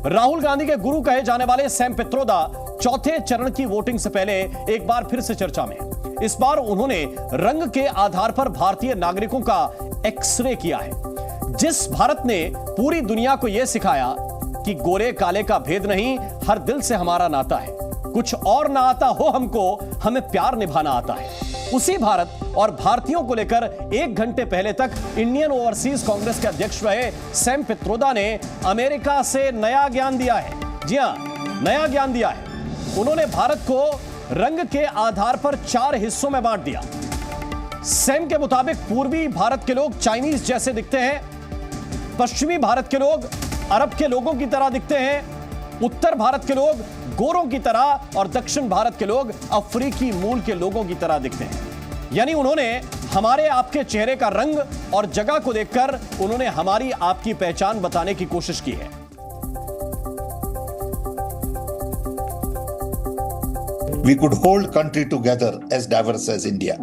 राहुल गांधी के गुरु कहे जाने वाले सैम पित्रोदा चौथे चरण की वोटिंग से पहले एक बार फिर से चर्चा में। इस बार उन्होंने रंग के आधार पर भारतीय नागरिकों का एक्सरे किया है। जिस भारत ने पूरी दुनिया को यह सिखाया कि गोरे काले का भेद नहीं, हर दिल से हमारा नाता है, कुछ और ना आता हो हमको, हमें प्यार निभाना आता है, उसी भारत और भारतीयों को लेकर 1 घंटे पहले तक इंडियन ओवरसीज कांग्रेस के अध्यक्ष रहे सैम पित्रोदा ने अमेरिका से नया ज्ञान दिया है। जी हां, नया ज्ञान दिया है। उन्होंने भारत को रंग के आधार पर 4 हिस्सों में बांट दिया। सैम के मुताबिक पूर्वी भारत के लोग चाइनीज जैसे दिखते हैं, पश्चिमी भारत के लोग अरब के लोगों की तरह दिखते हैं, उत्तर भारत के लोग गोरों की तरह और दक्षिण भारत के लोग अफ्रीकी मूल के लोगों की तरह दिखते हैं। यानी उन्होंने हमारे आपके चेहरे का रंग और जगह को देखकर उन्होंने हमारी आपकी पहचान बताने की कोशिश की है। We could hold country together as diverse as India,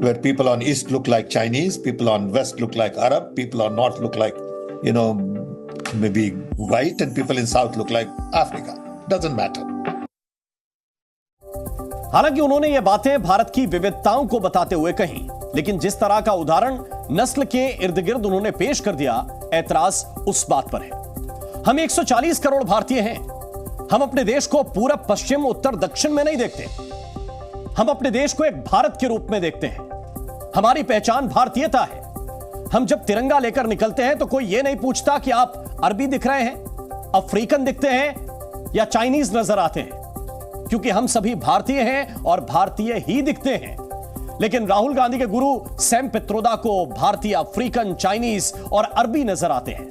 where people on east look like Chinese, people on west look like Arab, people on north look like, maybe white, and people in south look like Africa. Doesn't matter. हालांकि उन्होंने ये बातें भारत की विविधताओं को बताते हुए कही, लेकिन जिस तरह का उदाहरण नस्ल के इर्द गिर्द उन्होंने पेश कर दिया, ऐतराज उस बात पर है। हम 140 करोड़ भारतीय हैं। हम अपने देश को पूरब पश्चिम उत्तर दक्षिण में नहीं देखते। हम अपने देश को एक भारत के रूप में देखते हैं। हमारी पहचान भारतीयता है। हम जब तिरंगा लेकर निकलते हैं तो कोई यह नहीं पूछता कि आप अरबी दिख रहे हैं, अफ्रीकन दिखते हैं या चाइनीज नजर आते हैं, क्योंकि हम सभी भारतीय हैं और भारतीय ही दिखते हैं। लेकिन राहुल गांधी के गुरु सैम पित्रोदा को भारतीय, अफ्रीकन, चाइनीज और अरबी नजर आते हैं।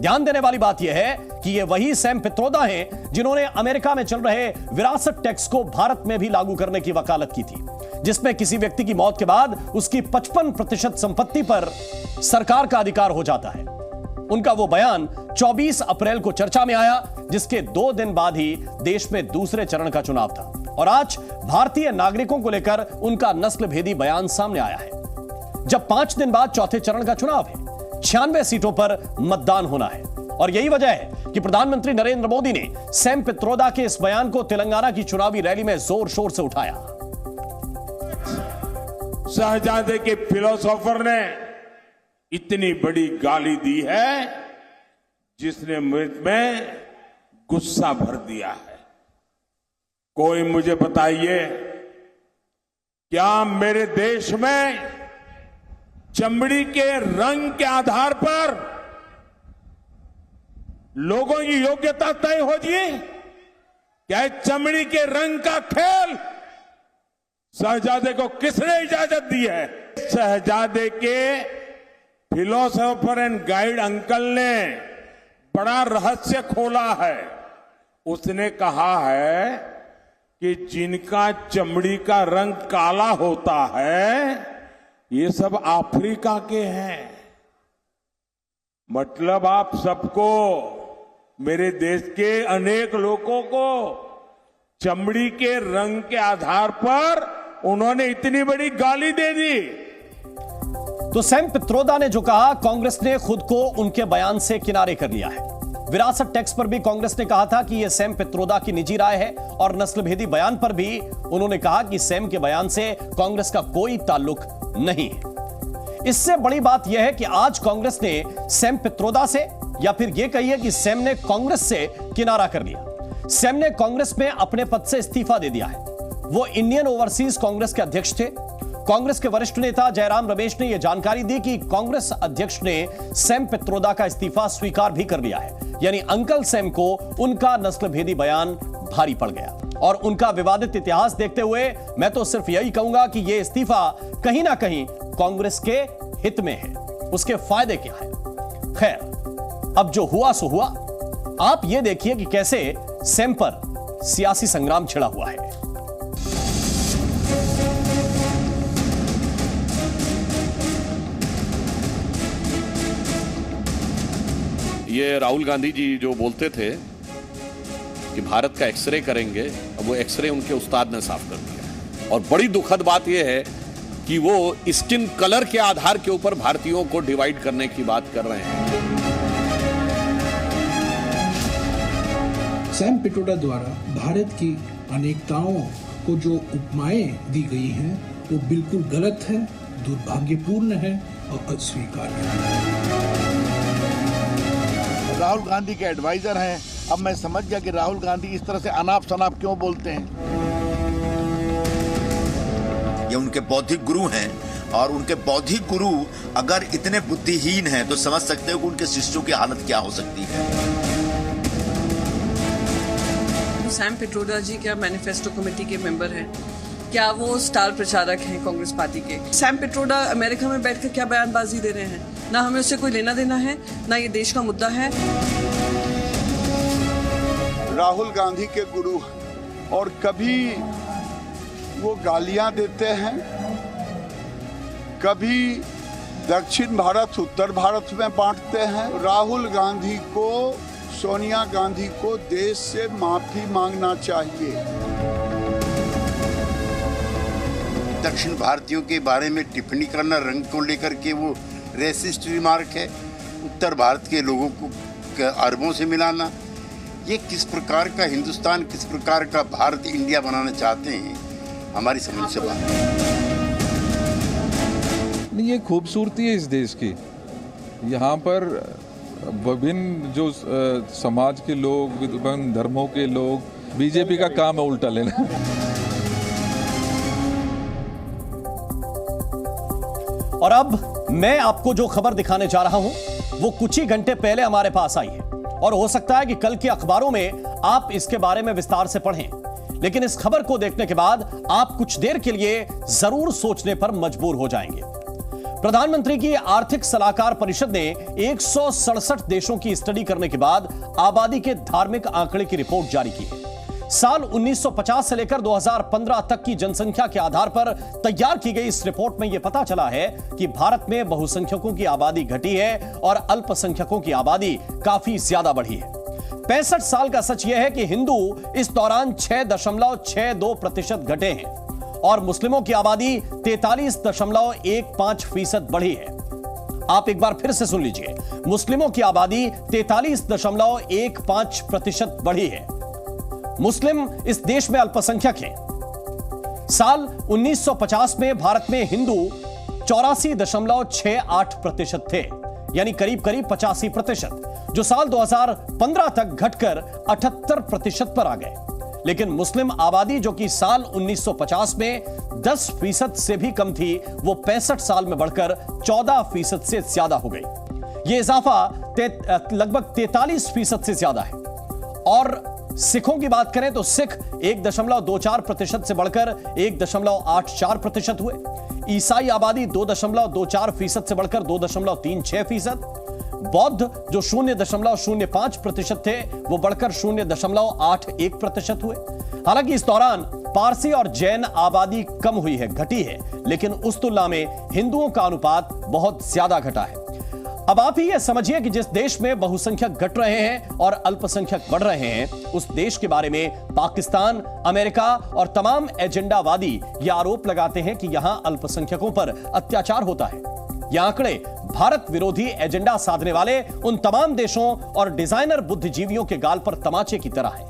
ध्यान देने वाली बात यह है कि ये वही सैम पित्रोदा हैं जिन्होंने अमेरिका में चल रहे विरासत टैक्स को भारत में भी लागू करने की वकालत की थी, जिसमें किसी व्यक्ति की मौत के बाद उसकी 55% संपत्ति पर सरकार का अधिकार हो जाता है। उनका वो बयान 24 अप्रैल को चर्चा में आया, जिसके 2 दिन बाद ही देश में दूसरे चरण का चुनाव था। और आज भारतीय नागरिकों को लेकर उनका नस्ल भेदी बयान सामने आया है। जब 5 दिन बाद चौथे चरण का चुनाव है, 96 सीटों पर मतदान होना है। और यही वजह है कि प्रधानमंत्री नरेंद्र मोदी ने सैम पित्रोदा के इस बयान को तेलंगाना की चुनावी रैली में जोर शोर से उठाया। शहजादे के फिलोसोफर ने इतनी बड़ी गाली दी है जिसने मुझ में गुस्सा भर दिया है। कोई मुझे बताइए, क्या मेरे देश में चमड़ी के रंग के आधार पर लोगों की योग्यता तय हो जी? क्या चमड़ी के रंग का खेल शहजादे को किसने इजाजत दी है? शहजादे के फिलोसोफर एंड गाइड अंकल ने बड़ा रहस्य खोला है। उसने कहा है कि जिनका चमड़ी का रंग काला होता है, ये सब अफ्रीका के हैं। मतलब आप सबको, मेरे देश के अनेक लोगों को चमड़ी के रंग के आधार पर उन्होंने इतनी बड़ी गाली दे दी। तो सैम पित्रोदा ने जो कहा, कांग्रेस ने खुद को उनके बयान से किनारे कर लिया है। विरासत टैक्स पर भी कांग्रेस ने कहा था कि यह सैम पित्रोदा की निजी राय है, और नस्लभेदी बयान पर भी उन्होंने कहा कि सैम के बयान से कांग्रेस का कोई ताल्लुक नहीं है। इससे बड़ी बात यह है कि आज कांग्रेस ने सैम पित्रोदा से, या फिर यह कहिए कि सैम ने कांग्रेस से किनारा कर लिया। सैम ने कांग्रेस में अपने पद से इस्तीफा दे दिया है। वो इंडियन ओवरसीज कांग्रेस के अध्यक्ष थे। कांग्रेस के वरिष्ठ नेता जयराम रमेश ने यह जानकारी दी कि कांग्रेस अध्यक्ष ने सैम पित्रोदा का इस्तीफा स्वीकार भी कर लिया है। यानी अंकल सैम को उनका नस्लभेदी बयान भारी पड़ गया। और उनका विवादित इतिहास देखते हुए मैं तो सिर्फ यही कहूंगा कि यह इस्तीफा कहीं ना कहीं कांग्रेस के हित में है। उसके फायदे क्या है? खैर, अब जो हुआ सो हुआ। आप यह देखिए कि कैसे सैम पर सियासी संग्राम छिड़ा हुआ है। ये राहुल गांधी जी जो बोलते थे कि भारत का एक्सरे करेंगे, अब वो एक्सरे उनके उस्ताद ने साफ कर दिया। और बड़ी दुखद बात यह है कि वो स्किन कलर के आधार के ऊपर भारतीयों को डिवाइड करने की बात कर रहे हैं। सैम पिट्रोडा द्वारा भारत की अनेकताओं को जो उपमाएं दी गई हैं वो बिल्कुल गलत है, दुर्भाग्यपूर्ण है और अस्वीकार्य है। राहुल गांधी के एडवाइजर हैं। अब मैं समझ गया कि राहुल गांधी इस तरह से अनाप शनाप क्यों बोलते हैं। ये उनके बौद्धिक गुरु हैं और उनके बौद्धिक गुरु अगर इतने बुद्धिहीन हैं तो समझ सकते हो कि उनके शिष्यों की हालत क्या हो सकती है। सैम पिट्रोडा जी क्या मैनिफेस्टो कमेटी के मेंबर हैं? क्या वो स्टार प्रचारक हैं कांग्रेस पार्टी के? सैम पिट्रोडा अमेरिका में बैठकर क्या बयानबाजी दे रहे हैं? ना हमें उससे कोई लेना देना है, ना ये देश का मुद्दा है। राहुल गांधी के गुरु और कभी वो गालियां देते हैं, कभी दक्षिण भारत उत्तर भारत में बांटते हैं। राहुल गांधी को, सोनिया गांधी को देश से माफी मांगना चाहिए। दक्षिण भारतीयों के बारे में टिप्पणी करना, रंग को लेकर के वो रेसिस्ट रिमार्क है। उत्तर भारत के लोगों को अरबों से मिलाना, ये किस प्रकार का हिंदुस्तान, किस प्रकार का भारत इंडिया बनाना चाहते हैं, हमारी समझ से बाहर। ये खूबसूरती है इस देश की। यहाँ पर विभिन्न जो समाज के लोग, विभिन्न धर्मों के लोग, बीजेपी का काम है उल्टा लेना। और अब मैं आपको जो खबर दिखाने जा रहा हूं वो कुछ ही घंटे पहले हमारे पास आई है और हो सकता है कि कल के अखबारों में आप इसके बारे में विस्तार से पढ़ें, लेकिन इस खबर को देखने के बाद आप कुछ देर के लिए जरूर सोचने पर मजबूर हो जाएंगे। प्रधानमंत्री की आर्थिक सलाहकार परिषद ने 167 देशों की स्टडी करने के बाद आबादी के धार्मिक आंकड़े की रिपोर्ट जारी की है। साल 1950 से लेकर 2015 तक की जनसंख्या के आधार पर तैयार की गई इस रिपोर्ट में यह पता चला है कि भारत में बहुसंख्यकों की आबादी घटी है और अल्पसंख्यकों की आबादी काफी ज्यादा बढ़ी है। 65 साल का सच यह है कि हिंदू इस दौरान 6.62% घटे हैं और मुस्लिमों की आबादी 43.15% बढ़ी है। आप एक बार फिर से सुन लीजिए, मुस्लिमों की आबादी 43.15% बढ़ी है। मुस्लिम इस देश में अल्पसंख्यक हैं। साल 1950 में भारत में हिंदू 84.68% थे, यानी करीब करीब 85%, जो साल 2015 तक घटकर 78% पर आ गए। लेकिन मुस्लिम आबादी जो कि साल 1950 में 10% से भी कम थी, वो 65 साल में बढ़कर 14% से ज्यादा हो गई। यह इजाफा लगभग 43% से ज्यादा है। और सिखों की बात करें तो सिख 1.24% से बढ़कर 1.84% हुए। ईसाई आबादी 2.24% से बढ़कर 2.36%। बौद्ध जो 0.05% थे, वो बढ़कर 0.81% हुए। हालांकि इस दौरान पारसी और जैन आबादी कम हुई है, घटी है, लेकिन उस तुलना में हिंदुओं का अनुपात बहुत ज्यादा घटा है। अब आप ही ये समझिए कि जिस देश में बहुसंख्यक घट रहे हैं और अल्पसंख्यक बढ़ रहे हैं, उस देश के बारे में पाकिस्तान, अमेरिका और तमाम एजेंडावादी ये आरोप लगाते हैं कि यहां अल्पसंख्यकों पर अत्याचार होता है। ये आंकड़े भारत विरोधी एजेंडा साधने वाले उन तमाम देशों और डिजाइनर बुद्धिजीवियों के गाल पर तमाचे की तरह है।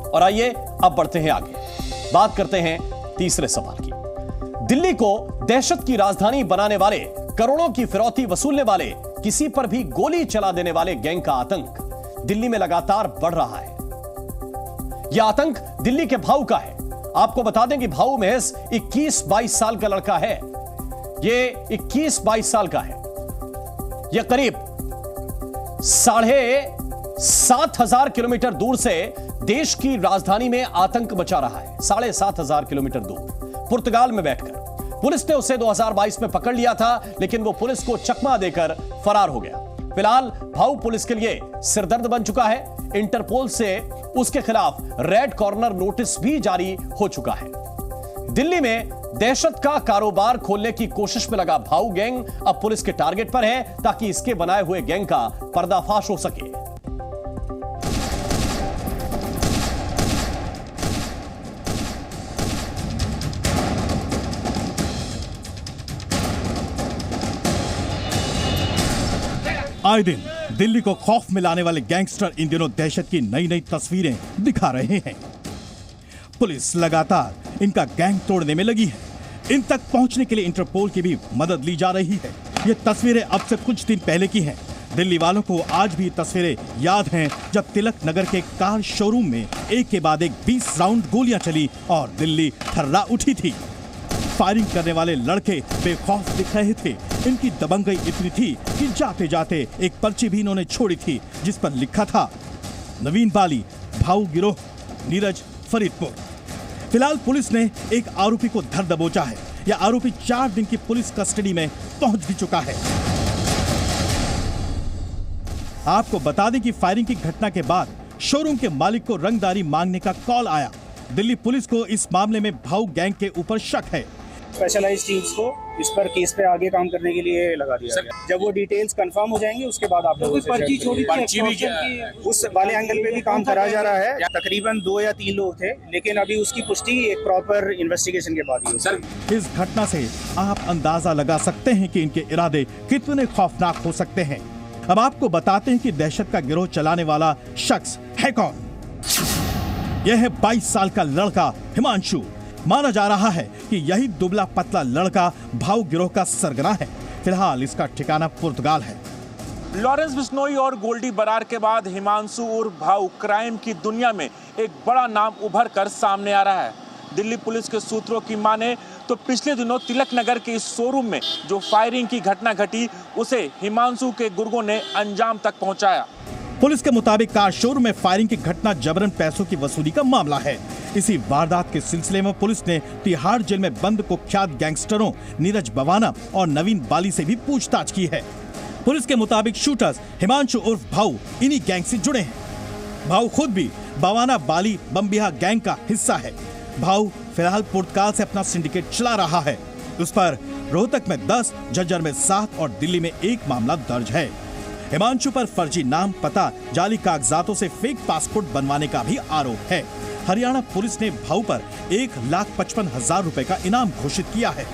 और आइए अब बढ़ते हैं आगे, बात करते हैं तीसरे सवाल की। दिल्ली को दहशत की राजधानी बनाने वाले, करोड़ों की फिरौती वसूलने वाले, किसी पर भी गोली चला देने वाले गैंग का आतंक दिल्ली में लगातार बढ़ रहा है। यह आतंक दिल्ली के भाऊ का है। आपको बता दें कि भाऊ महज 21-22 साल का लड़का है। यह 21-22 साल का है। यह करीब 7,500 किलोमीटर दूर से देश की राजधानी में आतंक मचा रहा है। 7,500 किलोमीटर दूर पुर्तगाल में बैठकर पुलिस ने उसे 2022 में पकड़ लिया था, लेकिन वो पुलिस को चकमा देकर फरार हो गया। फिलहाल भाऊ पुलिस के लिए सिरदर्द बन चुका है। इंटरपोल से उसके खिलाफ रेड कॉर्नर नोटिस भी जारी हो चुका है। दिल्ली में दहशत का कारोबार खोलने की कोशिश में लगा भाऊ गैंग अब पुलिस के टारगेट पर है, ताकि इसके बनाए हुए गैंग का पर्दाफाश हो सके। आए दिन दिल्ली को खौफ में लाने वाले गैंगस्टर इन दिनों दहशत की नई नई तस्वीरें दिखा रहे हैं। पुलिस लगातार इनका गैंग तोड़ने में लगी है। इन तक पहुंचने के लिए इंटरपोल की भी मदद ली जा रही है। ये तस्वीरें अब से कुछ दिन पहले की हैं। दिल्ली वालों को आज भी तस्वीरें याद हैं जब तिलक नगर के कार शोरूम में एक के बाद एक 20 राउंड गोलियां चली और दिल्ली थर्रा उठी थी। फायरिंग करने वाले लड़के बेखौफ दिख रहे थे। इनकी दबंगई इतनी थी कि जाते जाते एक पर्ची भी इन्होंने छोड़ी थी जिस पर लिखा था नवीन बाली, भाऊ गिरोह, नीरज, फरीदपुर। फिलहाल पुलिस ने एक आरोपी को धर दबोचा है। यह आरोपी 4 दिन की पुलिस कस्टडी में पहुंच भी चुका है। आपको बता दें कि फायरिंग की घटना के बाद शोरूम के मालिक को रंगदारी मांगने का कॉल आया। दिल्ली पुलिस को इस मामले में भाऊ गैंग के ऊपर शक है। स्पेशलाइज्ड टीम्स को इस पर केस पे आगे काम करने के लिए लगा दिया गया। जब वो डिटेल्स कंफर्म हो जाएंगे उसके बाद आप लोगों से पर्ची छोड़ी भी उस वाले एंगल पे भी काम करा जा रहा है। तकरीबन 2 या 3 लोग थे, लेकिन अभी उसकी पुष्टि एक प्रॉपर इन्वेस्टिगेशन के बाद ही हुई। इस घटना से आप अंदाजा लगा सकते हैं कि इनके इरादे कितने खौफनाक हो सकते हैं। अब आपको बताते हैं कि दहशत का गिरोह चलाने वाला शख्स है कौन। यह है 22 साल का लड़का हिमांशु। माना जा रहा है कि यही दुबला पतला लड़का भाऊ गिरोह का सरगना है। फिलहाल इसका ठिकाना पुर्तगाल है। लॉरेंस बिश्नोई और गोल्डी बरार के बाद हिमांशु उर्फ भाऊ क्राइम की दुनिया में एक बड़ा नाम उभर कर सामने आ रहा है। दिल्ली पुलिस के सूत्रों की माने तो पिछले दिनों तिलक नगर के इस शोरूम में जो फायरिंग की घटना घटी उसे हिमांशु के गुर्गों ने अंजाम तक पहुंचाया। पुलिस के मुताबिक कार शोरूम में फायरिंग की घटना जबरन पैसों की वसूली का मामला है। इसी वारदात के सिलसिले में पुलिस ने तिहाड़ जेल में बंद कुख्यात गैंगस्टरों नीरज बवाना और नवीन बाली से भी पूछताछ की है। पुलिस के मुताबिक शूटर्स हिमांशु उर्फ भाऊ इन्हीं गैंग से जुड़े हैं। भाऊ खुद भी बवाना बाली बम्बिहा गैंग का हिस्सा है। भाऊ फिलहाल पुर्तगाल से अपना सिंडिकेट चला रहा है। उस पर रोहतक में 10, झज्जर में 7 और दिल्ली में 1 मामला दर्ज है। हिमांशु पर फर्जी नाम, पता, जाली कागजातों से फेक पासपोर्ट बनवाने का भी आरोप है। हरियाणा पुलिस ने भाऊ पर 1,55,000 रुपए का इनाम घोषित किया है।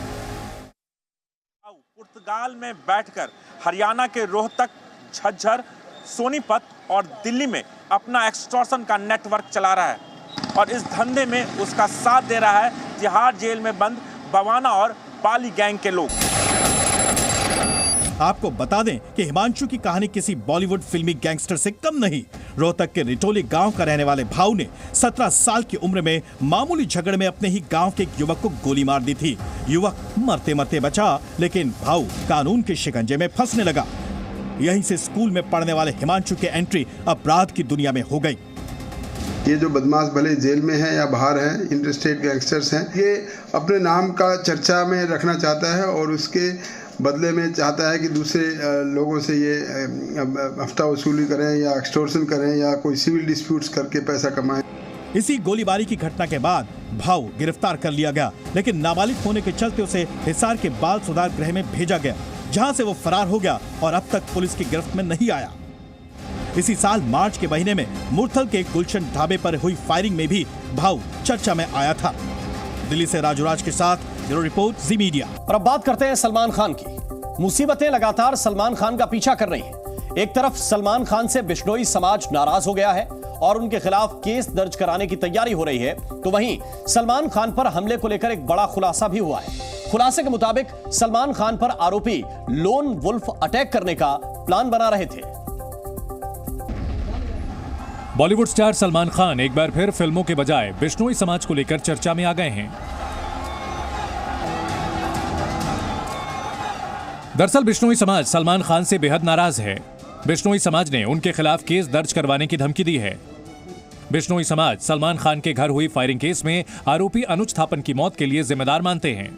पुर्तगाल में बैठकर हरियाणा के रोहतक, झज्जर, सोनीपत और दिल्ली में अपना एक्सटॉर्शन का नेटवर्क चला रहा है और इस धंधे में उसका साथ दे रहा है तिहाड़ जेल में बंद बवाना और बाली गैंग के लोग। आपको बता दें कि हिमांशु की कहानी किसी बॉलीवुड फिल्मी गैंगस्टर से कम नहीं। रोहतक के रिटोली गांव का रहने वाले भाऊ ने 17 साल की उम्र में मामूली झगड़े में अपने ही गांव के एक युवक को गोली मार दी थी। युवक मरते मरते बचा, लेकिन भाऊ कानून के शिकंजे में फंसने लगा। यहीं से स्कूल में पढ़ने वाले हिमांशु की एंट्री अपराध की दुनिया में हो गई। ये जो बदमाश भले जेल में है या बाहर है, इंटरस्टेट गैंगस्टर्स हैं, ये अपने नाम का चर्चा में रखना चाहता है और उसके बदले में चाहता है कि दूसरे लोगों से ये हफ्ता वसूली करें या एक्सटॉर्शन करें या कोई सिविल डिस्प्यूट्स करके पैसा कमाएं। इसी गोलीबारी की घटना के बाद भाऊ गिरफ्तार कर लिया गया, लेकिन नाबालिग होने के चलते उसे हिसार के बाल सुधार गृह में भेजा गया, जहां से वो फरार हो गया और अब तक पुलिस की गिरफ्त में नहीं आया। इसी साल मार्च के महीने में मुरथल के गुलशन ढाबे पर हुई फायरिंग में भी भाऊ चर्चा में आया था। दिल्ली से राजूराज के साथ ब्यूरो रिपोर्ट, जी मीडिया। और अब बात करते हैं सलमान खान की। मुसीबतें लगातार सलमान खान का पीछा कर रही हैं। एक तरफ सलमान खान से बिश्नोई समाज नाराज हो गया है और उनके खिलाफ केस दर्ज कराने की तैयारी हो रही है, तो वहीं सलमान खान पर हमले को लेकर एक बड़ा खुलासा भी हुआ है। खुलासे के मुताबिक सलमान खान पर आरोपी लोन वुल्फ अटैक करने का प्लान बना रहे थे। बॉलीवुड स्टार सलमान खान एक बार फिर फिल्मों के बजाय बिश्नोई समाज को लेकर चर्चा में आ गए हैं। दरअसल बिश्नोई समाज सलमान खान से बेहद नाराज है। बिश्नोई समाज ने उनके खिलाफ केस दर्ज करवाने की धमकी दी है। बिश्नोई समाज सलमान खान के घर हुई फायरिंग केस में आरोपी अनुज थापन की मौत के लिए जिम्मेदार मानते हैं।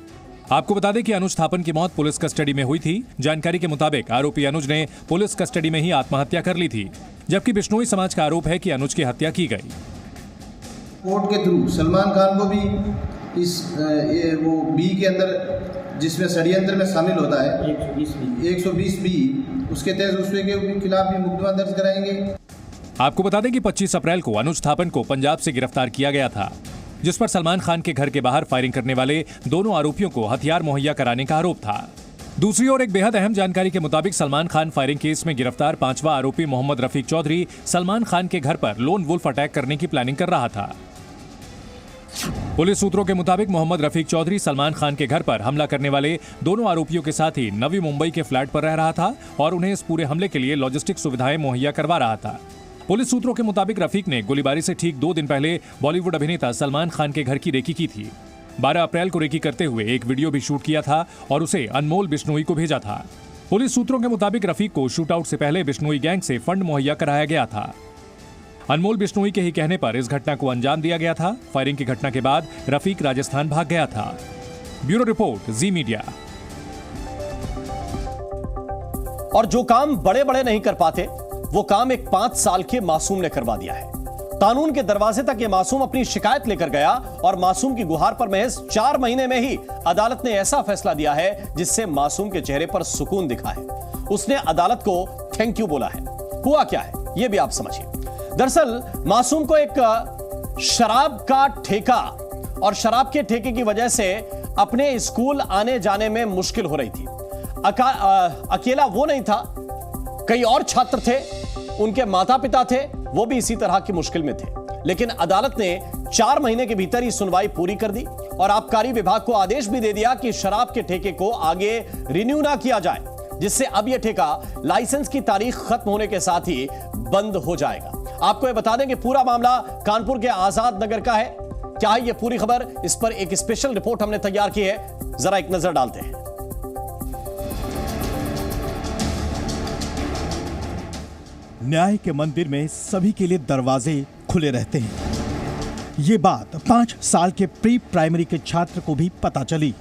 आपको बता दें कि अनुज थापन की मौत पुलिस कस्टडी में हुई थी। जानकारी के मुताबिक आरोपी अनुज ने पुलिस कस्टडी में ही आत्महत्या कर ली थी, जबकि बिश्नोई समाज का आरोप है कि अनुज की हत्या की गई। कोर्ट के थ्रू सलमान खान को भी इस वो बी के अंदर जिसमें षड्यंत्र में शामिल होता है 120 बी, उसके तहत उसके खिलाफ भी मुकदमा दर्ज कराएंगे। आपको बता दें कि 25 अप्रैल को अनुज थापन को पंजाब से गिरफ्तार किया गया था, जिस पर सलमान खान के घर के बाहर फायरिंग करने वाले दोनों आरोपियों को हथियार मुहैया कराने का आरोप था। दूसरी ओर एक बेहद अहम जानकारी के मुताबिक सलमान खान फायरिंग केस में गिरफ्तार 5वां आरोपी मोहम्मद रफीक चौधरी सलमान खान के घर पर लोन वुल्फ अटैक करने की प्लानिंग कर रहा था। पुलिस सूत्रों के मुताबिक मोहम्मद रफीक चौधरी सलमान खान के घर पर हमला करने वाले दोनों आरोपियों के साथ ही नवी मुंबई के फ्लैट पर रह रहा था और उन्हें इस पूरे हमले के लिए लॉजिस्टिक सुविधाएं मुहैया करवा रहा था। पुलिस सूत्रों के मुताबिक रफीक ने गोलीबारी से ठीक 2 दिन पहले बॉलीवुड अभिनेता सलमान खान के घर की रेकी की थी। 12 अप्रैल को रेकी करते हुए एक वीडियो भी शूट किया था और उसे अनमोल बिश्नोई को भेजा था। पुलिस सूत्रों के मुताबिक रफीक को शूटआउट से पहले बिश्नोई गैंग से फंड मुहैया कराया गया था। अनमोल बिश्नोई के ही कहने पर इस घटना को अंजाम दिया गया था। फायरिंग की घटना के बाद रफीक राजस्थान भाग गया था। ब्यूरो रिपोर्ट, जी मीडिया। और जो काम बड़े बड़े नहीं कर पाते वो काम एक 5 साल के मासूम ने करवा दिया है। कानून के दरवाजे तक ये मासूम अपनी शिकायत लेकर गया और मासूम की गुहार पर महज 4 महीने में ही अदालत ने ऐसा फैसला दिया है जिससे मासूम के चेहरे पर सुकून दिखा है। उसने अदालत को थैंक यू बोला है। हुआ क्या है यह भी आप समझिए। दरअसल मासूम को एक शराब का ठेका और शराब के ठेके की वजह से अपने स्कूल आने जाने में मुश्किल हो रही थी। अकेला वो नहीं था, कई और छात्र थे, उनके माता पिता थे, वो भी इसी तरह की मुश्किल में थे। लेकिन अदालत ने 4 महीने के भीतर ही सुनवाई पूरी कर दी और आबकारी विभाग को आदेश भी दे दिया कि शराब के ठेके को आगे रिन्यू ना किया जाए, जिससे अब यह ठेका लाइसेंस की तारीख खत्म होने के साथ ही बंद हो जाएगा। आपको यह बता दें कि पूरा मामला कानपुर के आजाद नगर का है। क्या है यह पूरी खबर, इस पर एक स्पेशल रिपोर्ट हमने तैयार की है, जरा एक नजर डालते हैं। न्याय के मंदिर में सभी के लिए दरवाजे खुले रहते हैं। ये बात 5 साल के प्री प्राइमरी के छात्र को भी पता चली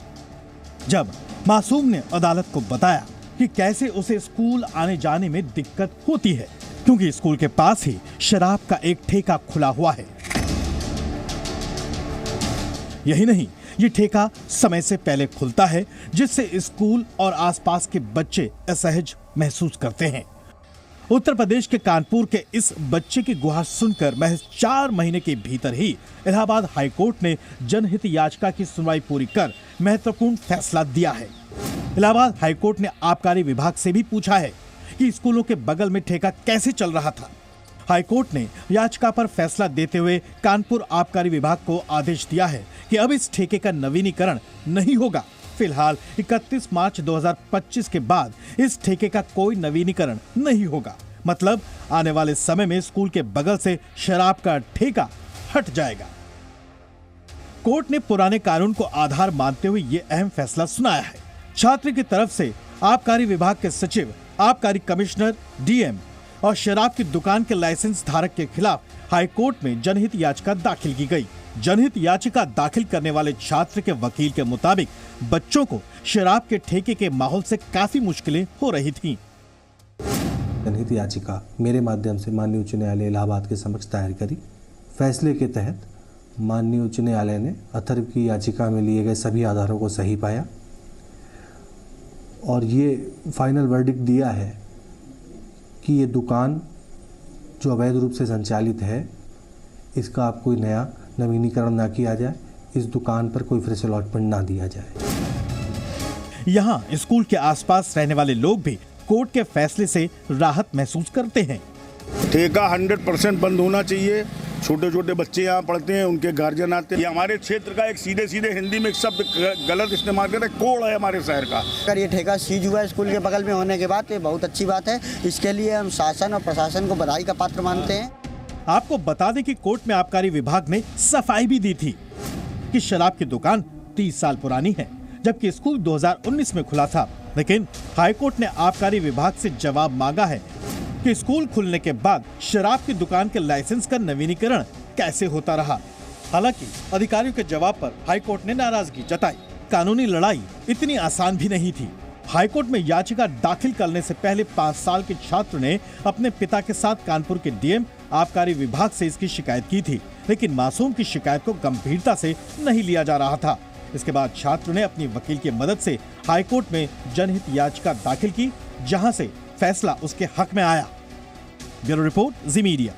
जब मासूम ने अदालत को बताया कि कैसे उसे स्कूल आने जाने में दिक्कत होती है, क्योंकि स्कूल के पास ही शराब का एक ठेका खुला हुआ है। यही नहीं, ये ठेका समय से पहले खुलता है, जिससे स्कूल और आसपास के बच्चे असहज महसूस करते हैं। उत्तर प्रदेश के कानपुर के इस बच्चे की गुहार सुनकर महज 4 महीने के भीतर ही इलाहाबाद हाईकोर्ट ने जनहित याचिका की सुनवाई पूरी कर महत्वपूर्ण फैसला दिया है। इलाहाबाद हाईकोर्ट ने आबकारी विभाग से भी पूछा है कि स्कूलों के बगल में ठेका कैसे चल रहा था। हाईकोर्ट ने याचिका पर फैसला देते हुए कानपुर आबकारी विभाग को आदेश दिया है कि अब इस ठेके का नवीनीकरण नहीं होगा। फिलहाल 31 मार्च 2025 के बाद इस ठेके का कोई नवीनीकरण नहीं होगा। मतलब आने वाले समय में स्कूल के बगल से शराब का ठेका हट जाएगा। कोर्ट ने पुराने कानून को आधार मानते हुए ये अहम फैसला सुनाया है। छात्र की तरफ से आबकारी विभाग के सचिव, आबकारी कमिश्नर, डीएम और शराब की दुकान के लाइसेंस धारक के खिलाफ हाईकोर्ट में जनहित याचिका दाखिल की गई। जनहित याचिका दाखिल करने वाले छात्र के वकील के मुताबिक बच्चों को शराब के ठेके के माहौल से काफी मुश्किलें हो रही थीं। जनहित याचिका मेरे माध्यम से माननीय उच्च न्यायालय इलाहाबाद के समक्ष दायर करी। फैसले के तहत माननीय उच्च न्यायालय ने अथर्व की याचिका में लिए गए सभी आधारों को सही पाया और ये फाइनल वर्डिक्ट दिया है कि ये दुकान जो अवैध रूप से संचालित है, इसका आप कोई नया नवीनीकरण ना किया जाए, इस दुकान पर कोई फ्रेश अलॉटमेंट ना दिया जाए। यहाँ स्कूल के आसपास रहने वाले लोग भी कोर्ट के फैसले से राहत महसूस करते हैं। ठेका 100% बंद होना चाहिए। छोटे छोटे बच्चे यहाँ पढ़ते हैं, उनके गार्जियन आते हैं। ये हमारे क्षेत्र का एक सीधे सीधे हिंदी में एक शब्द गलत इस्तेमाल कर रहे, कोड है हमारे शहर का। अगर ये ठेका सीज हुआ है स्कूल के बगल में होने के बाद, ये बहुत अच्छी बात है। इसके लिए हम शासन और प्रशासन को बधाई का पात्र मानते हैं। आपको बता दें कि कोर्ट में आबकारी विभाग ने सफाई भी दी थी कि शराब की दुकान 30 साल पुरानी है, जबकि स्कूल 2019 में खुला था। लेकिन हाईकोर्ट ने आबकारी विभाग से जवाब मांगा है कि स्कूल खुलने के बाद शराब की दुकान के लाइसेंस का नवीनीकरण कैसे होता रहा। हालांकि अधिकारियों के जवाब पर हाईकोर्ट ने नाराजगी जताई। कानूनी लड़ाई इतनी आसान भी नहीं थी। हाईकोर्ट में याचिका दाखिल करने से पहले 5 साल के छात्र ने अपने पिता के साथ कानपुर के डीएम, आबकारी विभाग से इसकी शिकायत की थी, लेकिन मासूम की शिकायत को गंभीरता से नहीं लिया जा रहा था। इसके बाद छात्र ने अपनी वकील की मदद से हाईकोर्ट में जनहित याचिका दाखिल की, जहां से फैसला उसके हक में आया। ब्यूरो रिपोर्ट, जी मीडिया।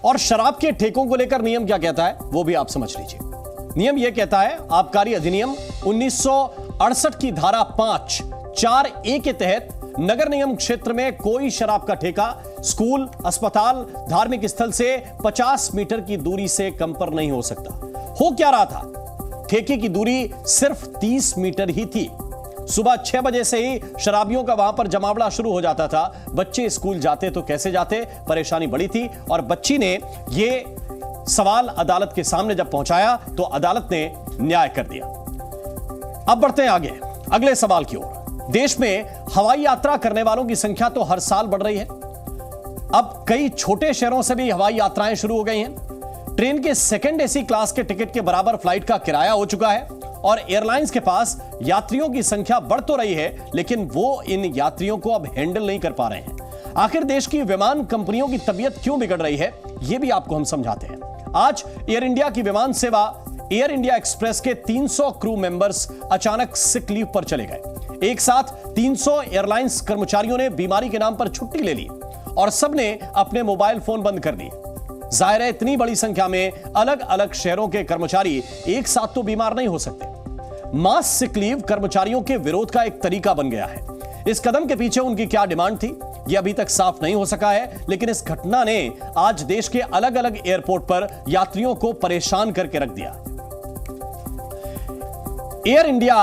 और शराब के ठेकों को लेकर नियम क्या कहता है वो भी आप समझ लीजिए। नियम यह कहता है, आबकारी अधिनियम 1968 की धारा 5 4A के तहत नगर निगम क्षेत्र में कोई शराब का ठेका स्कूल, अस्पताल, धार्मिक स्थल से 50 मीटर की दूरी से कम पर नहीं हो सकता। हो क्या रहा था? ठेके की दूरी सिर्फ 30 मीटर ही थी। सुबह 6 बजे से ही शराबियों का वहां पर जमावड़ा शुरू हो जाता था। बच्चे स्कूल जाते तो कैसे जाते, परेशानी बड़ी थी। और बच्ची ने यह सवाल अदालत के सामने जब पहुंचाया तो अदालत ने न्याय कर दिया। अब बढ़ते हैं आगे अगले सवाल की ओर। देश में हवाई यात्रा करने वालों की संख्या तो हर साल बढ़ रही है। अब कई छोटे शहरों से भी हवाई यात्राएं शुरू हो गई हैं। ट्रेन के सेकंड एसी क्लास के टिकट के बराबर फ्लाइट का किराया हो चुका है और एयरलाइंस के पास यात्रियों की संख्या बढ़ तो रही है, लेकिन वो इन यात्रियों को अब हैंडल नहीं कर पा रहे हैं। आखिर देश की विमान कंपनियों की तबीयत क्यों बिगड़ रही है, यह भी आपको हम समझाते हैं। आज एयर इंडिया की विमान सेवा एयर इंडिया एक्सप्रेस के 300 क्रू मेंबर्स अचानक सिक लीव पर चले गए। एक साथ 300 एयरलाइंस कर्मचारियों ने बीमारी के नाम पर छुट्टी ले ली और सबने अपने मोबाइल फोन बंद कर दिए। जाहिर है इतनी बड़ी संख्या में अलग अलग शहरों के कर्मचारी एक साथ तो बीमार नहीं हो सकते। मास सिक लीव कर्मचारियों के विरोध का एक तरीका बन गया है। इस कदम के पीछे उनकी क्या डिमांड थी, यह अभी तक साफ नहीं हो सका है, लेकिन इस घटना ने आज देश के अलग अलग एयरपोर्ट पर यात्रियों को परेशान करके रख दिया। एयर इंडिया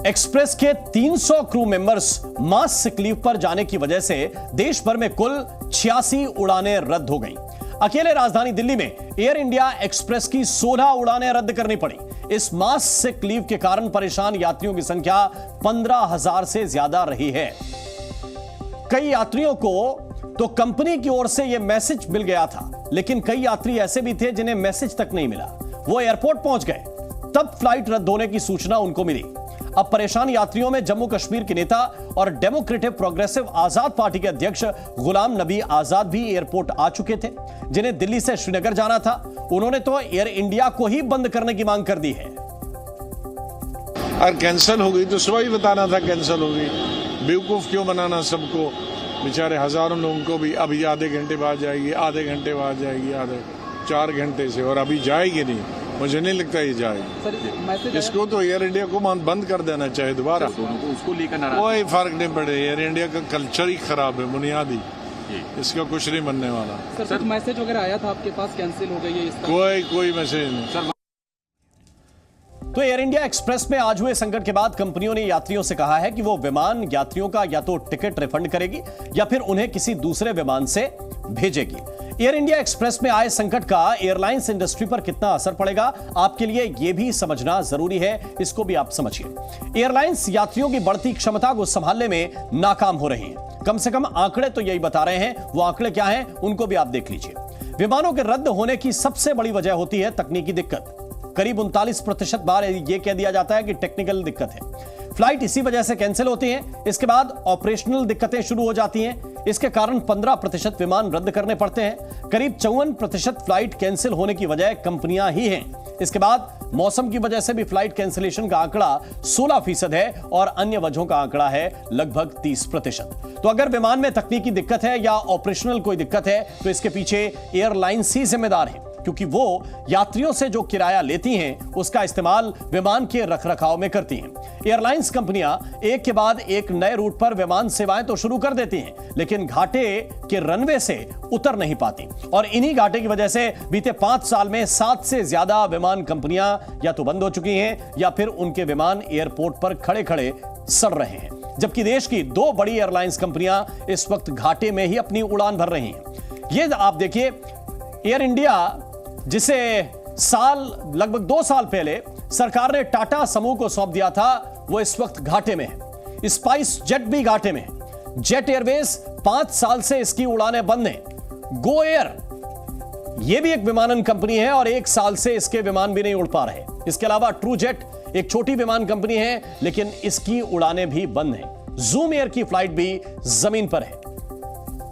एक्सप्रेस के 300 क्रू मेंबर्स मास सिक लीव पर जाने की वजह से देश भर में कुल 86 उड़ानें रद्द हो गईं। अकेले राजधानी दिल्ली में एयर इंडिया एक्सप्रेस की 16 उड़ानें रद्द करनी पड़ी। इस मास सिक लीव के कारण परेशान यात्रियों की संख्या 15,000 से ज्यादा रही है। कई यात्रियों को तो कंपनी की ओर से यह मैसेज मिल गया था, लेकिन कई यात्री ऐसे भी थे जिन्हें मैसेज तक नहीं मिला। वो एयरपोर्ट पहुंच गए, तब फ्लाइट रद्द होने की सूचना उनको मिली। अब परेशान यात्रियों में जम्मू कश्मीर के नेता और डेमोक्रेटिक प्रोग्रेसिव आजाद पार्टी के अध्यक्ष गुलाम नबी आजाद भी एयरपोर्ट आ चुके थे, जिन्हें दिल्ली से श्रीनगर जाना था। उन्होंने तो एयर इंडिया को ही बंद करने की मांग कर दी है। और कैंसिल हो गई तो सुबह ही बताना था कैंसिल हो गई। बेवकूफ क्यों बनाना सबको? बेचारे हजारों लोगों को भी अभी आधे घंटे बाद जाएगी, आधे घंटे बाद जाएगी, आधे 4 घंटे से, और अभी जाएगी नहीं। मुझे नहीं लगता ये जाएगी। इसको तो एयर इंडिया को बंद कर देना चाहिए दोबारा। उसको लेकर कोई फर्क नहीं पड़े। एयर इंडिया का कल्चर ही खराब है बुनियादी, इसका कुछ नहीं बनने वाला। सर मैसेज वगैरह आया था आपके पास कैंसिल हो गई है? कोई मैसेज नहीं। तो एयर इंडिया एक्सप्रेस में आज हुए संकट के बाद कंपनियों ने यात्रियों से कहा है कि वो विमान यात्रियों का या तो टिकट रिफंड करेगी या फिर उन्हें किसी दूसरे विमान से भेजेगी। एयर इंडिया एक्सप्रेस में आए संकट का एयरलाइंस इंडस्ट्री पर कितना असर पड़ेगा, आपके लिए यह भी समझना जरूरी है। इसको भी आप समझिए। एयरलाइंस यात्रियों की बढ़ती क्षमता को संभालने में नाकाम हो रही है। कम से कम आंकड़े तो यही बता रहे हैं। वो आंकड़े क्या हैं, उनको भी आप देख लीजिए। विमानों के रद्द होने की सबसे बड़ी वजह होती है तकनीकी दिक्कत। करीब 39% बार यह कह दिया जाता है कि टेक्निकल दिक्कत है। फ्लाइट इसी वजह से कैंसिल होती हैं। इसके बाद ऑपरेशनल दिक्कतें शुरू हो जाती हैं। इसके कारण 15% विमान रद्द करने पड़ते हैं। करीब 54% फ्लाइट कैंसिल होने की वजह कंपनियां ही हैं। इसके बाद मौसम की वजह से भी फ्लाइट कैंसिलेशन का आंकड़ा 16% है और अन्य वजहों का आंकड़ा है लगभग 30%। तो अगर विमान में तकनीकी दिक्कत है या ऑपरेशनल कोई दिक्कत है तो इसके पीछे एयरलाइंस ही जिम्मेदार है, क्योंकि वो यात्रियों से जो किराया लेती हैं उसका इस्तेमाल विमान के रखरखाव में करती हैं। एयरलाइंस कंपनियां एक के बाद एक नए रूट पर विमान सेवाएं तो शुरू कर देती हैं, लेकिन घाटे के रनवे से उतर नहीं पाती। और इन्हीं घाटे की वजह से बीते 5 साल में 7 से ज्यादा विमान कंपनियां या तो बंद हो चुकी हैं या फिर उनके विमान एयरपोर्ट पर खड़े खड़े सड़ रहे हैं। जबकि देश की 2 बड़ी एयरलाइंस कंपनियां इस वक्त घाटे में ही अपनी उड़ान भर रही हैं। ये आप देखिए, एयर इंडिया जिसे लगभग 2 साल पहले सरकार ने टाटा समूह को सौंप दिया था, वो इस वक्त घाटे में है। स्पाइस जेट भी घाटे में है। जेट एयरवेज 5 साल से इसकी उड़ानें बंद हैं। गो एयर ये भी एक विमानन कंपनी है और 1 साल से इसके विमान भी नहीं उड़ पा रहे। इसके अलावा ट्रू जेट एक छोटी विमान कंपनी है, लेकिन इसकी उड़ानें भी बंद हैं। जूम एयर की फ्लाइट भी जमीन पर है।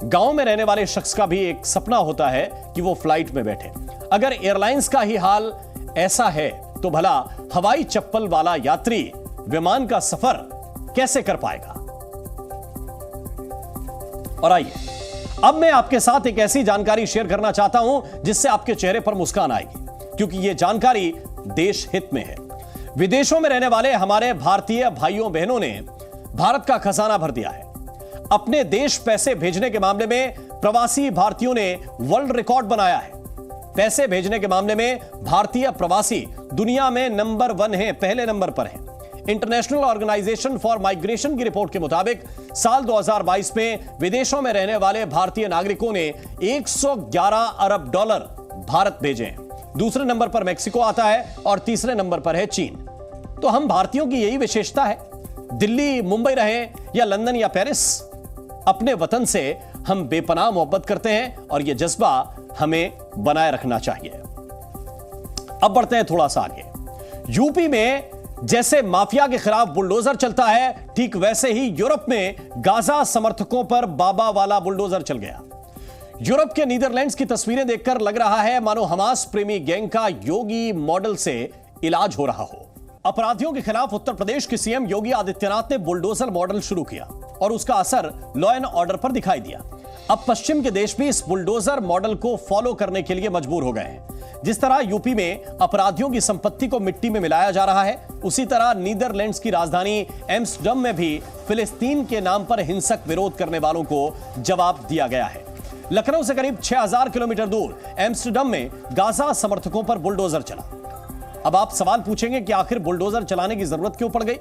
गांव में रहने वाले शख्स का भी एक सपना होता है कि वो फ्लाइट में बैठे। अगर एयरलाइंस का ही हाल ऐसा है तो भला हवाई चप्पल वाला यात्री विमान का सफर कैसे कर पाएगा? और आइए अब मैं आपके साथ एक ऐसी जानकारी शेयर करना चाहता हूं जिससे आपके चेहरे पर मुस्कान आएगी, क्योंकि यह जानकारी देश हित में है। विदेशों में रहने वाले हमारे भारतीय भाइयों बहनों ने भारत का खजाना भर दिया है। अपने देश पैसे भेजने के मामले में प्रवासी भारतीयों ने वर्ल्ड रिकॉर्ड बनाया है। पैसे भेजने के मामले में भारतीय प्रवासी दुनिया में नंबर 1 है, पहले नंबर पर है। इंटरनेशनल ऑर्गेनाइजेशन फॉर माइग्रेशन की रिपोर्ट के मुताबिक साल 2022 में विदेशों में रहने वाले भारतीय नागरिकों ने 111 अरब डॉलर भारत भेजे हैं। दूसरे नंबर पर मेक्सिको आता है और तीसरे नंबर पर है चीन। तो हम भारतीयों की यही विशेषता है, दिल्ली, मुंबई रहे या लंदन या पेरिस, अपने वतन से हम बेपनाह मोहब्बत करते हैं और यह जज्बा हमें बनाए रखना चाहिए। अब बढ़ते हैं थोड़ा सा आगे। यूपी में जैसे माफिया के खिलाफ बुलडोजर चलता है, ठीक वैसे ही यूरोप में गाजा समर्थकों पर बाबा वाला बुलडोजर चल गया। यूरोप के नीदरलैंड्स की तस्वीरें देखकर लग रहा है मानो हमास प्रेमी गैंग का योगी मॉडल से इलाज हो रहा हो। अपराधियों के खिलाफ उत्तर प्रदेश के सीएम योगी आदित्यनाथ ने बुलडोजर मॉडल शुरू किया और उसका असर लॉ एंड ऑर्डर पर दिखाई दिया। अब पश्चिम के देश भी इस बुलडोजर मॉडल को फॉलो करने के लिए मजबूर हो गए हैं। जिस तरह यूपी में अपराधियों की संपत्ति को मिट्टी में मिलाया जा रहा है, उसी तरह नीदरलैंड्स की राजधानी एम्स्टर्डम में भी फिलिस्तीन के नाम पर हिंसक विरोध करने वालों को जवाब दिया गया है। लखनऊ से करीब 6000 किलोमीटर दूर एम्स्टर्डम में गाजा समर्थकों पर बुलडोजर चला। अब आप सवाल पूछेंगे कि आखिर बुलडोजर चलाने की जरूरत क्यों पड़ गई?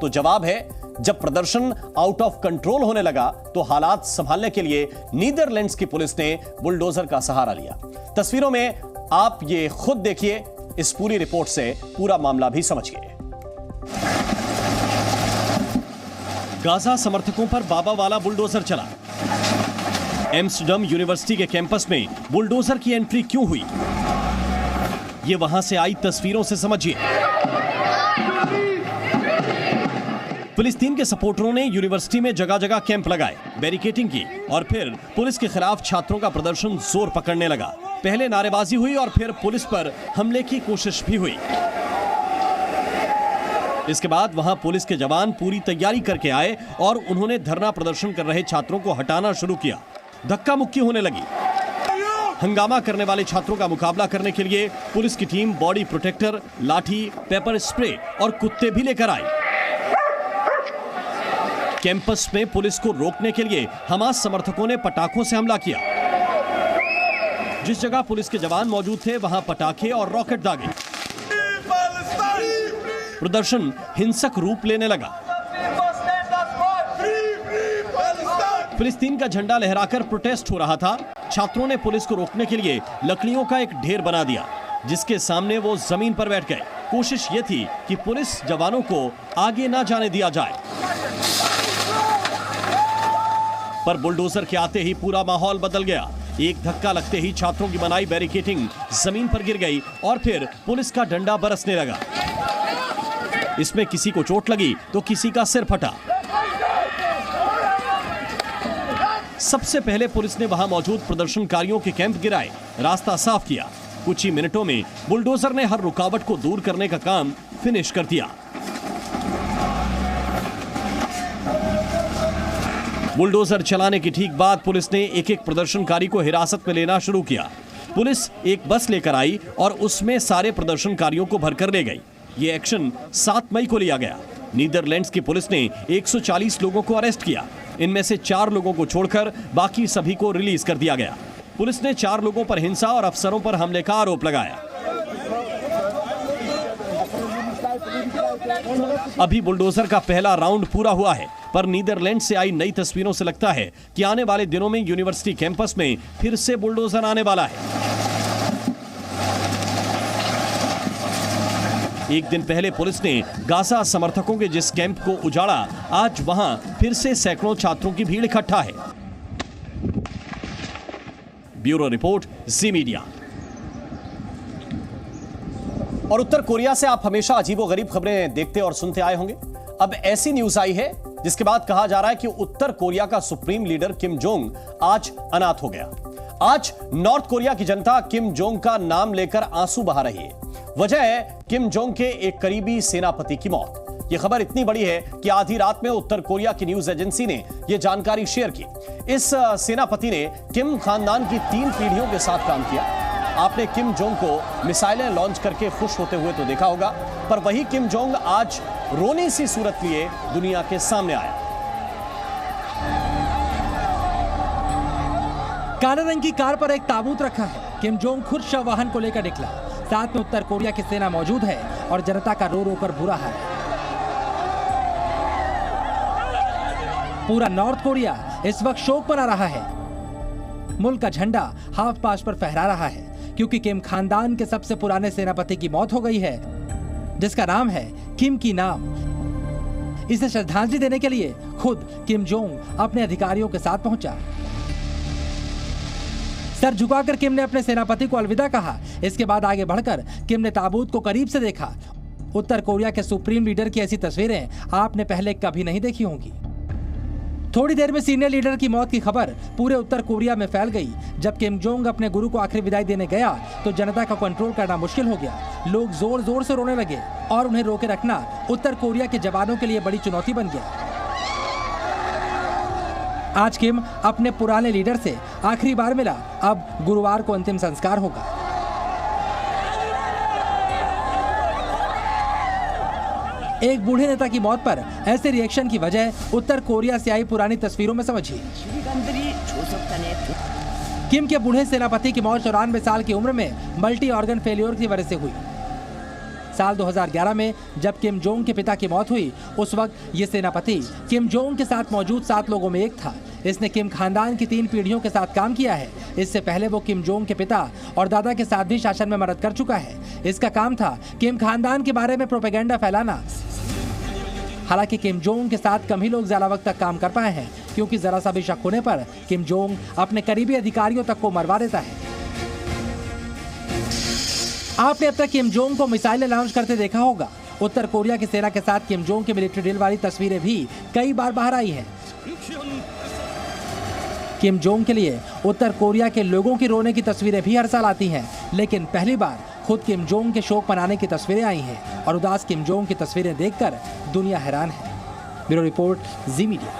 तो जवाब है, जब प्रदर्शन आउट ऑफ कंट्रोल होने लगा तो हालात संभालने के लिए नीदरलैंड्स की पुलिस ने बुलडोजर का सहारा लिया। तस्वीरों में आप ये खुद देखिए, इस पूरी रिपोर्ट से पूरा मामला भी समझिए। गाजा समर्थकों पर बाबा वाला बुलडोजर चला। एम्स्टर्डम यूनिवर्सिटी के कैंपस में बुलडोजर की एंट्री क्यों हुई, ये वहां से आई तस्वीरों से समझिए। फिलिस्तीन के सपोर्टरों ने यूनिवर्सिटी में जगह जगह कैंप लगाए, बैरिकेडिंग की और फिर पुलिस के खिलाफ छात्रों का प्रदर्शन जोर पकड़ने लगा। पहले नारेबाजी हुई और फिर पुलिस पर हमले की कोशिश भी हुई। इसके बाद वहां पुलिस के जवान पूरी तैयारी करके आए और उन्होंने धरना प्रदर्शन कर रहे छात्रों को हटाना शुरू किया। धक्का मुक्की होने लगी। हंगामा करने वाले छात्रों का मुकाबला करने के लिए पुलिस की टीम बॉडी प्रोटेक्टर, लाठी, पेपर स्प्रे और कुत्ते भी लेकर आई। कैंपस में पुलिस को रोकने के लिए हमास समर्थकों ने पटाखों से हमला किया। जिस जगह पुलिस के जवान मौजूद थे वहां पटाखे और रॉकेट दागे। प्रदर्शन हिंसक रूप लेने लगा। फिलिस्तीन का झंडा लहराकर प्रोटेस्ट हो रहा था। छात्रों ने पुलिस को रोकने के लिए लकड़ियों का एक ढेर बना दिया, जिसके सामने वो जमीन पर बैठ गए। कोशिश ये थी कि पुलिस जवानों को आगे ना जाने दिया जाए, पर बुलडोजर के आते ही पूरा माहौल बदल गया। एक धक्का लगते ही छात्रों की बनाई बैरिकेडिंग जमीन पर गिर गई और फिर पुलिस का डंडा बरसने लगा। इसमें किसी को चोट लगी तो किसी का सिर फटा। सबसे पहले पुलिस ने वहां मौजूद प्रदर्शनकारियों के कैंप गिराए, रास्ता साफ किया। कुछ ही मिनटों में बुलडोजर ने हर रुकावट को दूर करने का काम फिनिश कर दिया। बुलडोजर चलाने की ठीक बाद पुलिस ने एक एक प्रदर्शनकारी को हिरासत में लेना शुरू किया। पुलिस एक बस लेकर आई और उसमें सारे प्रदर्शनकारियों को भरकर ले गई। ये एक्शन 7 मई को लिया गया। नीदरलैंड्स की पुलिस ने 140 लोगों को अरेस्ट किया। इनमें से 4 लोगों को छोड़कर बाकी सभी को रिलीज कर दिया गया। पुलिस ने 4 लोगों पर हिंसा और अफसरों पर हमले का आरोप लगाया। अभी बुलडोजर का पहला राउंड पूरा हुआ है, पर नीदरलैंड से आई नई तस्वीरों से लगता है कि आने वाले दिनों में यूनिवर्सिटी कैंपस में फिर से बुलडोजर आने वाला है। एक दिन पहले पुलिस ने गाजा समर्थकों के जिस कैंप को उजाड़ा, आज वहां फिर से सैकड़ों छात्रों की भीड़ इकट्ठा है। ब्यूरो रिपोर्ट, जी मीडिया। और उत्तर कोरिया से आप हमेशा अजीबोगरीब खबरें देखते और सुनते आए होंगे। अब ऐसी न्यूज आई है जिसके बाद कहा जा रहा है कि उत्तर कोरिया का सुप्रीम लीडर किम जोंग आज अनाथ हो गया। आज नॉर्थ कोरिया की जनता किम जोंग का नाम लेकर आंसू बहा रही है। वजह है किम जोंग के एक करीबी सेनापति की मौत। यह खबर इतनी बड़ी है कि आधी रात में उत्तर कोरिया की न्यूज एजेंसी ने यह जानकारी शेयर की। इस सेनापति ने किम खानदान की 3 पीढ़ियों के साथ काम किया। आपने किम जोंग को मिसाइलें लॉन्च करके खुश होते हुए तो देखा होगा, पर वही किम जोंग आज रोनी सी सूरत लिए दुनिया के सामने आया। काले रंग की कार पर एक ताबूत रखा है। किम जोंग खुद शव वाहन को लेकर निकला। साथ में उत्तर कोरिया की सेना मौजूद है और जनता का रो रो कर बुरा हाल है। पूरा नॉर्थ कोरिया इस वक्त शोक मना रहा है। मुल्क का झंडा हाफ पास्ट पर फहरा रहा है क्योंकि किम खानदान के सबसे पुराने सेनापति की मौत हो गई है, जिसका नाम है किम की नाम। इसे श्रद्धांजलि देने के लिए खुद किम जोंग अपने अधिकारियों के साथ पहुंचा। सर झुकाकर किम ने अपने सेनापति को अलविदा कहा। इसके बाद आगे बढ़कर किम ने ताबूत को करीब से देखा। उत्तर कोरिया के सुप्रीम लीडर की ऐसी तस्वीरें आपने पहले कभी नहीं देखी होंगी। थोड़ी देर में सीनियर लीडर की मौत की खबर पूरे उत्तर कोरिया में फैल गई। जब किम जोंग अपने गुरु को आखिरी विदाई देने गया तो जनता का कंट्रोल करना मुश्किल हो गया। लोग जोर जोर से रोने लगे और उन्हें रोके रखना उत्तर कोरिया के जवानों के लिए बड़ी चुनौती बन गया। आज किम अपने पुराने लीडर से आखिरी बार मिला। अब गुरुवार को अंतिम संस्कार होगा। एक बूढ़े नेता की मौत पर ऐसे रिएक्शन की वजह उत्तर कोरिया से आई पुरानी तस्वीरों में समझिए। किम के बूढ़े सेनापति की मौत 94 साल की उम्र में मल्टी ऑर्गन फेलियर की वजह से हुई। साल 2011 में जब किम जोंग के पिता की मौत हुई, उस वक्त ये सेनापति किम जोंग के साथ मौजूद 7 लोगों में एक था। इसने किम खानदान की 3 पीढ़ियों के साथ काम किया है। इससे पहले वो किम जोंग के पिता और दादा के साथ भी शासन में मदद कर चुका है। इसका काम था किम खानदान के बारे में प्रोपेगेंडा फैलाना। हालांकि किम जोंग के साथ कम ही लोग ज्यादा वक्त तक काम कर पाए हैं, क्योंकि जरा सा भी शक होने पर किम जोंग अपने करीबी अधिकारियों तक को मरवा देता है। आपने अब तक किम जोंग को मिसाइलें लॉन्च करते देखा होगा। उत्तर कोरिया की सेना के साथ किम जोंग की मिलिट्री ड्रिल वाली तस्वीरें भी कई बार बाहर आई हैं। किम जोंग के लिए उत्तर कोरिया के लोगों की रोने की तस्वीरें भी हर साल आती हैं, लेकिन पहली बार खुद किम जोंग के शोक मनाने की तस्वीरें आई हैं और उदास किम जोंग की तस्वीरें देखकर दुनिया हैरान है। ब्यूरो रिपोर्ट, जी मीडिया।